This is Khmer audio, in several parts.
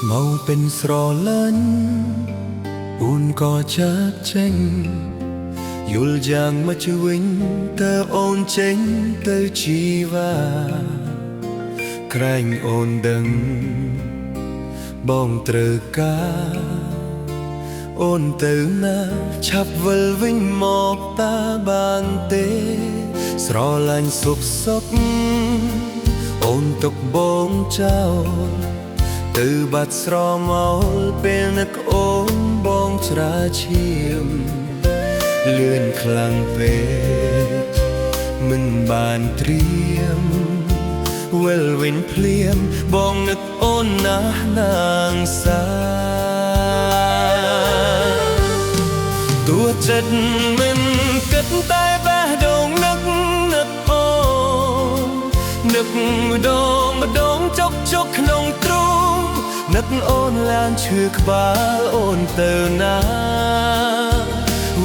mauเป็นស្រឡាញ់អូនក៏ចាកចេញយល់យ៉ាងមកជវិញតើអូនចេញទៅជីវ៉ាក្រែងអូនដឹងបងត្រូវការអូនទៅណាឆាប់វិលវិញមកតើបានទេស្រឡាញ់សុខសុខអូនទុកបងចោលទៅបាត់ស្រមោលពេលនឹកអូនបងច្រាឈាមលឿនខ្លាំងពេកមិនបានត្រៀមវិលវិញភ្លាមបងនឹកអូនណាស់នាងសាទោះចិត្តមិនគិតតែបេះដូងនឹកអូននឹកម្ដងចុកក្នុងទ្រូងនឹកអូនឡានឈឺក្បាលអូនទៅណា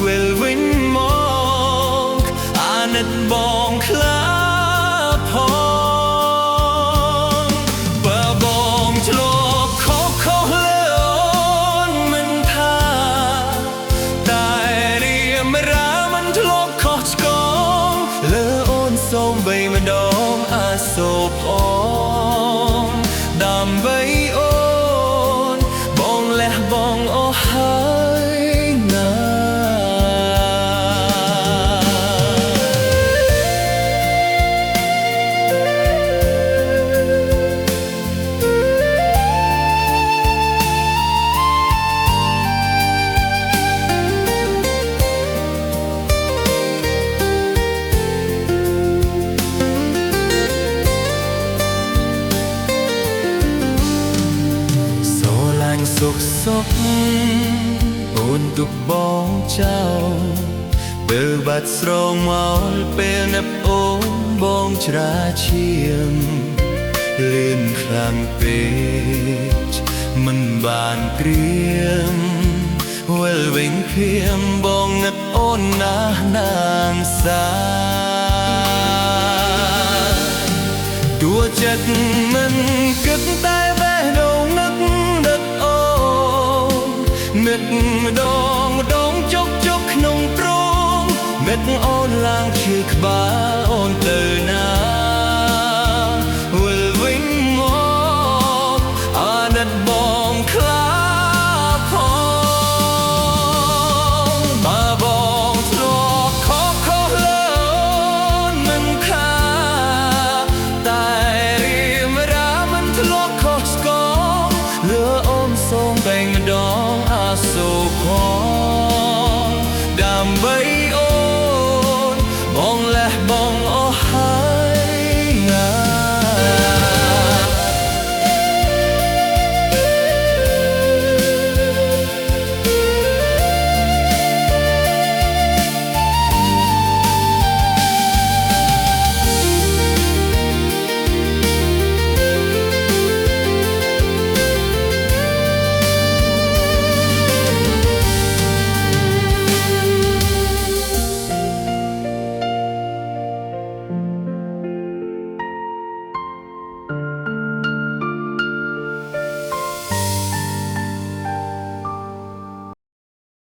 វិលវិញមកអាណិតបងខ្លាផងបើបងឆ្លប់ខុសលើអូនមិនថាតែរៀមរាមិនធ្លាប់ខុសឆ្គងលើអូនសូមបីម្ដងអាសូរផងដើម្បីអូនបងលះបងអស់ហើយណាសុខសុខអូនទុកបងចោលពេលបាត់ស្រមោលពេលនឹកអូនបងច្រាឈាមលឿនខ្លាំងពេកមិនបានត្រៀមវិលវិញភ្លាមបងនឹកអូនណាស់នាងសាទោះចិត្តមិនគិតតែបេះដូងនឹកម្ដងចុកក្នុងទ្រូងនឹកអូនឡើងឈឺក្បាលអូនទៅណាវិលវិញមកអាណិតបងខ្លាផងបើបងធ្លាប់ខុសលើអូនមិនខាតែរៀមរាមិនធ្លាប់ខុសឆ្គងលើអូនសូមបែងម្ដងអាសូរផងដើម្បី